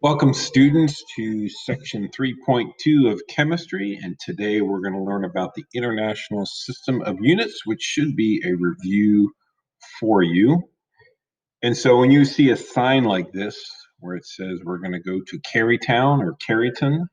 Welcome students to section 3.2 of chemistry, and today we're going to learn about the International System of Units, which should be a review for you. And so when you see a sign like this where it says we're going to go to Carytown or Caryton,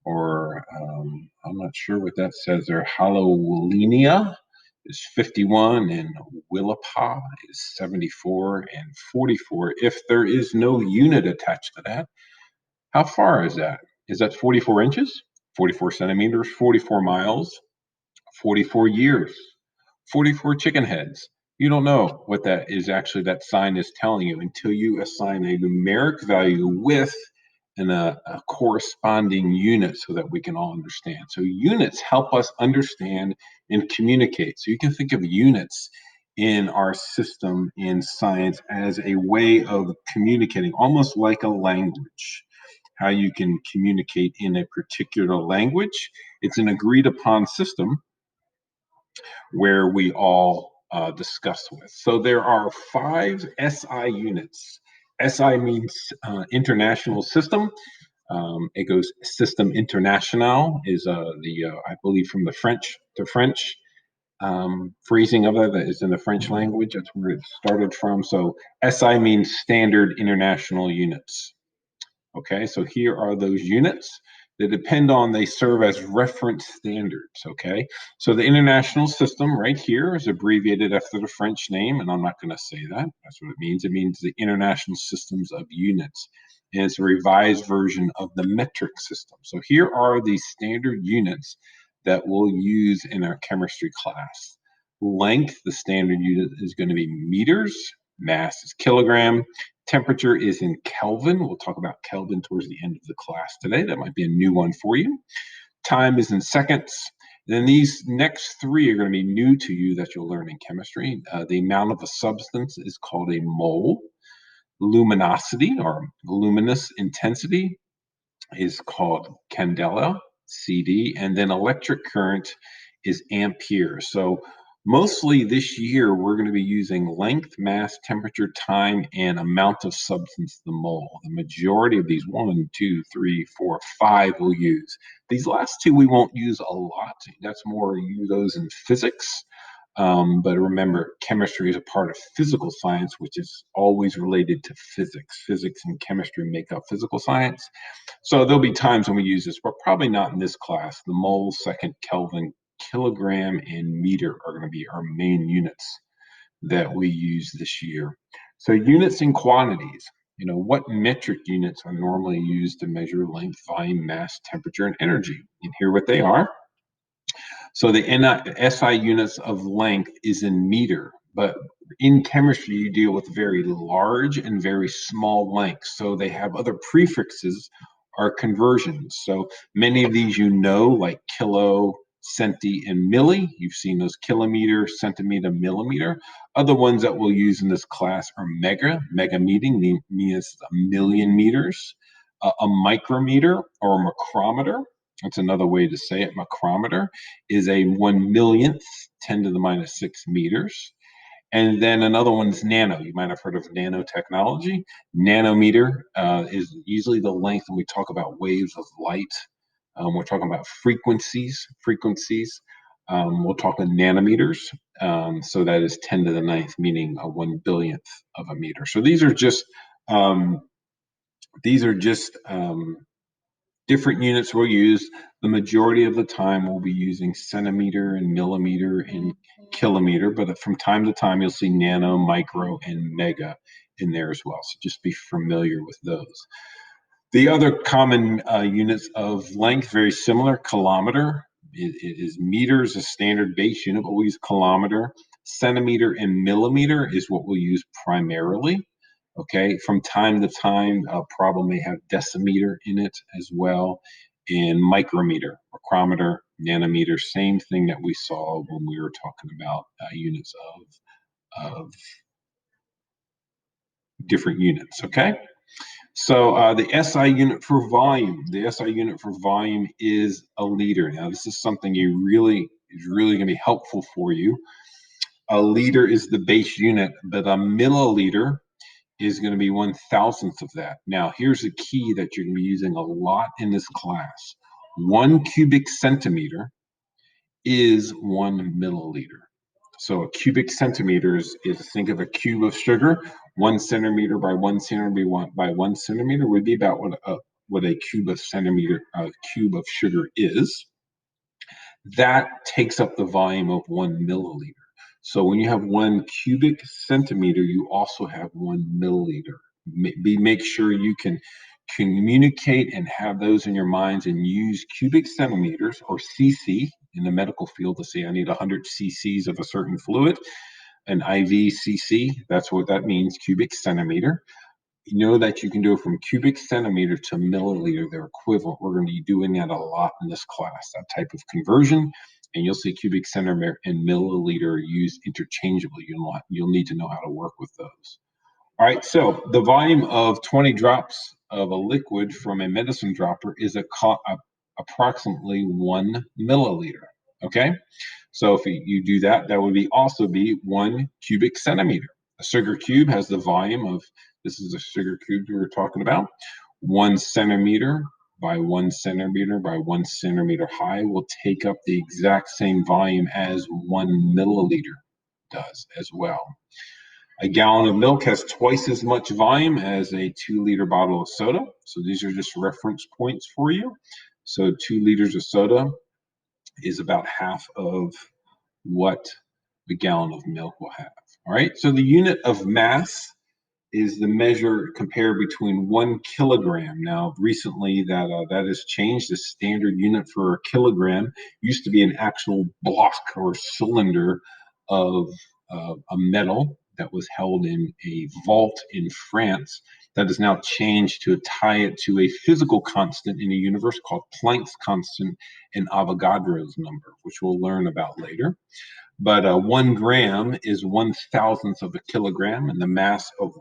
or I'm not sure what that says there, Hallowellinia is 51 and Willapa is 74 and 44. If there is no unit attached to that, how far is that? Is that 44 inches, 44 centimeters, 44 miles, 44 years, 44 chicken heads? You don't know what that is actually, that sign is telling you until you assign a numeric value with a corresponding unit so that we can all understand. So units help us understand and communicate. So you can think of units in our system in science as a way of communicating, almost like a language. How you can communicate in a particular language. It's an agreed upon system where we all discuss with. So there are 5 SI units. SI means international system. It goes System International is I believe from the French phrasing of it that is in the French language. That's where it started from. So SI means Standard International Units. Okay, so here are those units that they serve as reference standards. Okay, so the international system right here is abbreviated after the French name, and I'm not going to say that. That's what it means. It means the International Systems of Units, and it's a revised version of the metric system. So here are the standard units that we'll use in our chemistry class. Length, the standard unit is going to be meters. Mass is kilogram. Temperature is in Kelvin. We'll talk about Kelvin towards the end of the class today. That might be a new one for you. Time is in seconds. Then these next 3 are going to be new to you that you'll learn in chemistry. The amount of a substance is called a mole. Luminosity or luminous intensity is called candela, CD. And then electric current is ampere. So mostly this year, we're going to be using length, mass, temperature, time, and amount of substance, the mole. The majority of these 1, 2, 3, 4, 5 we'll use. These last 2 we won't use a lot. That's more you use those in physics. But remember, chemistry is a part of physical science, which is always related to physics. Physics and chemistry make up physical science. So there'll be times when we use this, but probably not in this class. The mole, second, Kelvin, kilogram, and meter are going to be our main units that we use this year. So units and quantities. What metric units are normally used to measure length, volume, mass, temperature, and energy? And here what they are. So the SI units of length is in meter, but in chemistry, you deal with very large and very small lengths. So they have other prefixes or conversions. So many of these like kilo, centi, and milli. You've seen those kilometer, centimeter, millimeter. Other ones that we'll use in this class are mega. Mega means a million meters. A micrometer or a micrometer. That's another way to say it. Micrometer is a 1/1,000th, 10 to the minus 6 meters. And then another one's nano. You might have heard of nanotechnology. Nanometer is usually the length when we talk about waves of light. We're talking about frequencies. We'll talk in nanometers. So that is 10 to the ninth, meaning a 1/1000th of a meter. So these are just different units we'll use. The majority of the time we'll be using centimeter and millimeter and kilometer, but from time to time you'll see nano, micro, and mega in there as well. So just be familiar with those. The other common units of length, very similar. Kilometer is meters, a standard base unit, but we use kilometer. Centimeter and millimeter is what we'll use primarily. Okay, from time to time, a problem may have decimeter in it as well, and micrometer, micrometer, nanometer, same thing that we saw when we were talking about units of different units. Okay, so the SI unit for volume, is a liter. Now, this is something is really going to be helpful for you. A liter is the base unit, but a milliliter is going to be 1/1000th of that. Now, here's the key that you're going to be using a lot in this class. 1 cubic centimeter is 1 milliliter. So a cubic centimeter is think of a cube of sugar. 1 centimeter by 1 centimeter by 1 centimeter would be about what a cube of sugar is. That takes up the volume of 1 milliliter. So when you have 1 cubic centimeter, you also have 1 milliliter. Make sure you can communicate and have those in your minds and use cubic centimeters or cc in the medical field to say I need 100 cc's of a certain fluid. An IV cc, that's what that means, cubic centimeter. You know that you can do it from cubic centimeter to milliliter. They're equivalent. We're going to be doing that a lot in this class, that type of conversion. And you'll see cubic centimeter and milliliter used interchangeably. You'll need to know how to work with those. All right, so the volume of 20 drops of a liquid from a medicine dropper is approximately 1 milliliter. Okay, so if you do that, that would also be 1 cubic centimeter. A sugar cube has the volume of, this is a sugar cube we were talking about, 1 centimeter by 1 centimeter by 1 centimeter high will take up the exact same volume as 1 milliliter does as well. A gallon of milk has twice as much volume as a 2-liter bottle of soda. So these are just reference points for you. So 2 liters of soda is about half of what a gallon of milk will have. All right, so the unit of mass is the measure compared between 1 kilogram. Now, recently that has changed. The standard unit for a kilogram used to be an actual block or cylinder of a metal that was held in a vault in France. That is now changed to tie it to a physical constant in the universe called Planck's constant and Avogadro's number, which we'll learn about later. But 1 gram is 1/1000th of a kilogram, and the mass of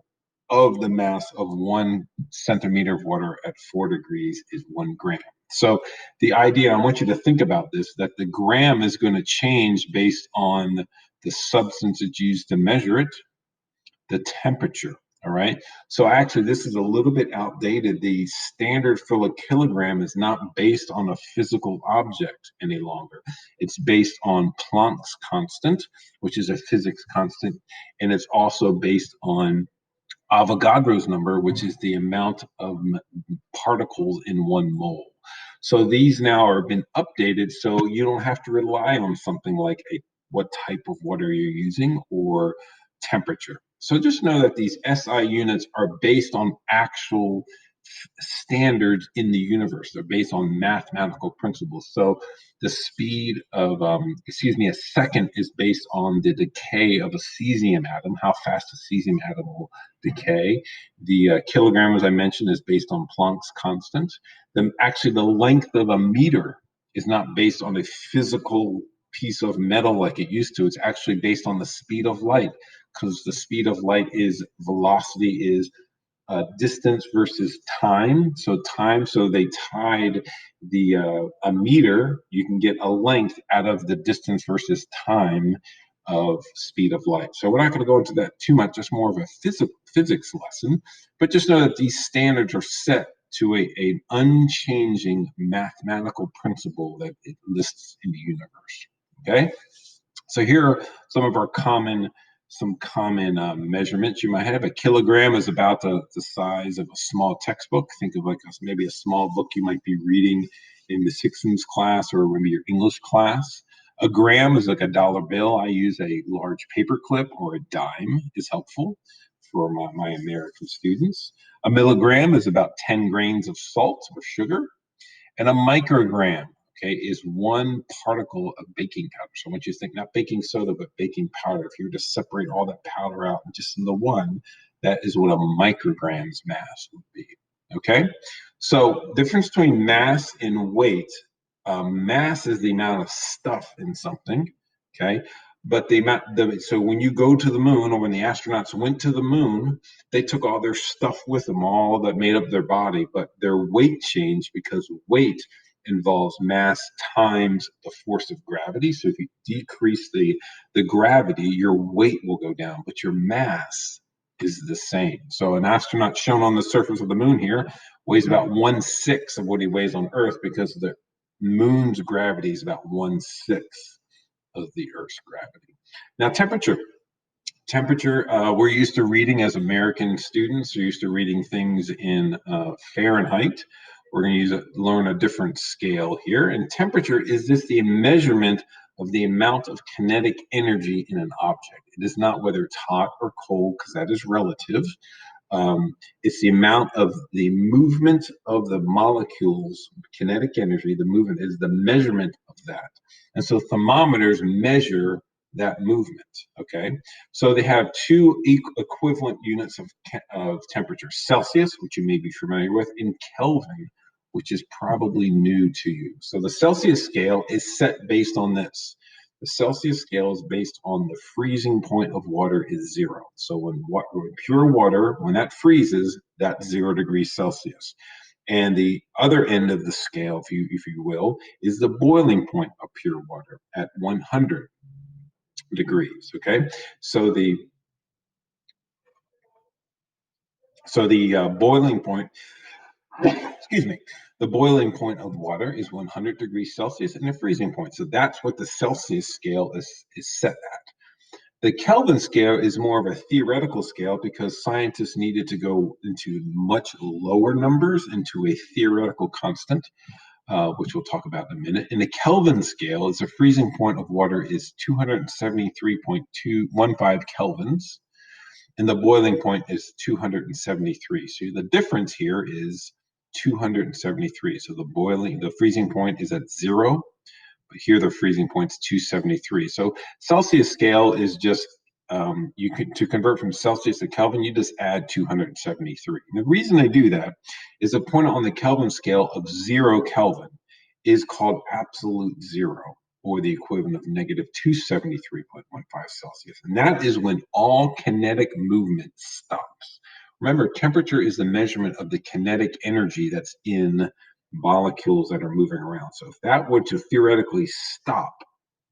1 centimeter of water at 4 degrees is 1 gram. So the idea, I want you to think about this, that the gram is going to change based on the substance it's used to measure it, the temperature. All right. So actually, this is a little bit outdated. The standard for a kilogram is not based on a physical object any longer. It's based on Planck's constant, which is a physics constant, and it's also based on Avogadro's number, which is the amount of particles in 1 mole. So these now have been updated, so you don't have to rely on something like what type of water you're using or temperature. So just know that these SI units are based on actual standards in the universe. They're based on mathematical principles. So the speed of, a second is based on the decay of a cesium atom, how fast a cesium atom will decay. The kilogram, as I mentioned, is based on Planck's constant. Actually, the length of a meter is not based on a physical piece of metal like it used to. It's actually based on the speed of light, because the speed of light is velocity is distance versus time. So they tied a meter. You can get a length out of the distance versus time of speed of light. So we're not going to go into that too much. Just more of a physics lesson. But just know that these standards are set to an unchanging mathematical principle that it lists in the universe. Okay. So here are some of our common measurements you might have. A kilogram is about the size of a small textbook. Think of maybe a small book you might be reading in the Sixth Sense class or maybe your English class. A gram is like a dollar bill. I use a large paper clip, or a dime is helpful for my American students. A milligram is about 10 grains of salt or sugar. And a microgram, okay, is 1 particle of baking powder. So I want you to think not baking soda, but baking powder. If you were to separate all that powder out just into one, that is what a microgram's mass would be. Okay, so difference between mass and weight. Mass is the amount of stuff in something. Okay, but so when you go to the moon, or when the astronauts went to the moon, they took all their stuff with them, all that made up their body, but their weight changed because weight involves mass times the force of gravity. So if you decrease the gravity, your weight will go down, but your mass is the same. So an astronaut shown on the surface of the moon here weighs about 1/6 of what he weighs on Earth, because the moon's gravity is about 1/6 of the Earth's gravity. Now, temperature. We're used to reading as American students. We're used to reading things in Fahrenheit. We're going to learn a different scale here. And temperature is just the measurement of the amount of kinetic energy in an object. It is not whether it's hot or cold, because that is relative. It's the amount of the movement of the molecules, kinetic energy. The movement is the measurement of that. And so thermometers measure that movement. Okay, so they have two equivalent units of temperature: Celsius, which you may be familiar with, and Kelvin, which is probably new to you. So the Celsius scale is set based on this. The Celsius scale is based on the freezing point of water is 0. So when pure water, when that freezes, that's 0 degrees Celsius. And the other end of the scale, if you will, is the boiling point of pure water at 100 degrees. Okay, so the boiling point, excuse me, the boiling point of water is 100 degrees Celsius, and the freezing point. So that's what the Celsius scale is set at. The Kelvin scale is more of a theoretical scale, because scientists needed to go into much lower numbers, into a theoretical constant, which we'll talk about in a minute. In the Kelvin scale, the freezing point of water is 273.215 kelvins, and the boiling point is 273. So the difference here is 273. So the freezing point is at 0, but here the freezing point's 273. So Celsius scale is just, to convert from Celsius to Kelvin, you just add 273. And the reason they do that is a point on the Kelvin scale of 0 Kelvin is called absolute zero, or the equivalent of negative 273.15 Celsius. And that is when all kinetic movement stops. Remember, temperature is the measurement of the kinetic energy that's in molecules that are moving around. So if that were to theoretically stop,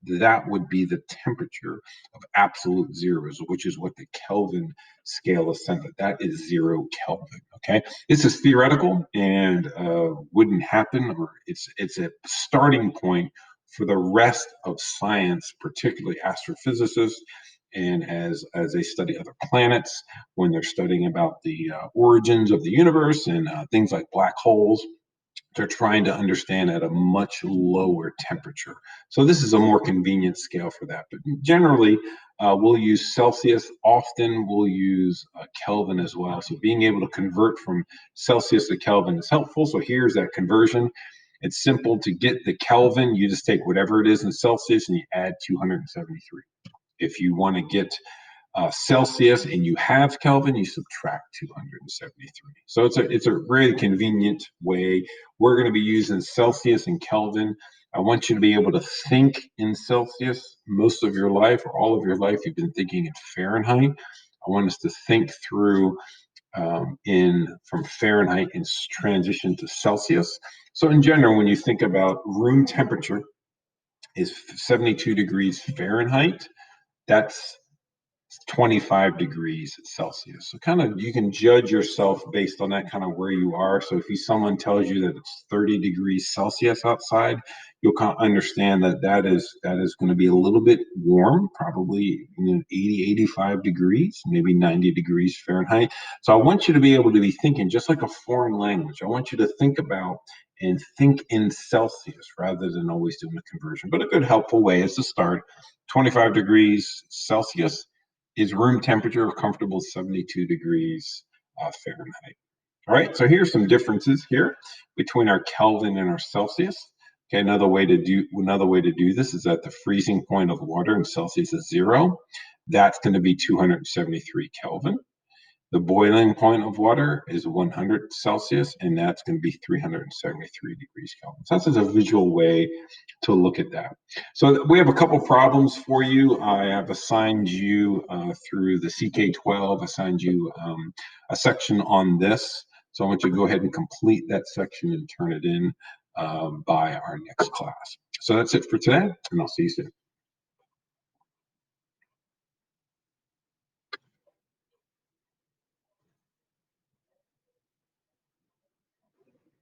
that would be the temperature of absolute zeros, which is what the Kelvin scale is set at. That is 0 Kelvin. Okay, this is theoretical and wouldn't happen, or it's a starting point for the rest of science, particularly astrophysicists. And as they study other planets, when they're studying about the origins of the universe and things like black holes, they're trying to understand at a much lower temperature. So this is a more convenient scale for that. But generally, we'll use Celsius. Often we'll use Kelvin as well. So being able to convert from Celsius to Kelvin is helpful. So here's that conversion. It's simple. To get the Kelvin, you just take whatever it is in Celsius and you add 273. If you want to get Celsius and you have Kelvin, you subtract 273. So it's a very convenient way. We're going to be using Celsius and Kelvin. I want you to be able to think in Celsius. Most of your life, or all of your life, you've been thinking in Fahrenheit. I want us to think through from Fahrenheit and transition to Celsius. So in general, when you think about room temperature is 72 degrees Fahrenheit, that's 25 degrees Celsius. So kind of you can judge yourself based on that, kind of where you are. So if someone tells you that it's 30 degrees Celsius outside, you'll kind of understand that that is going to be a little bit warm, probably 80, 85 degrees, maybe 90 degrees Fahrenheit. So I want you to be able to be thinking just like a foreign language. I want you to think about and think in Celsius rather than always doing a conversion. But a good helpful way is to start 25 degrees Celsius is room temperature, comfortable 72 degrees Fahrenheit. All right, so here's some differences here between our Kelvin and our Celsius. Okay, another way to do this is that the freezing point of water in Celsius is 0. That's going to be 273 Kelvin. The boiling point of water is 100 Celsius, and that's going to be 373 degrees Kelvin. So that's just a visual way to look at that. So we have a couple problems for you. I have assigned you through the CK12, assigned you a section on this. So I want you to go ahead and complete that section and turn it in by our next class. So that's it for today, and I'll see you soon.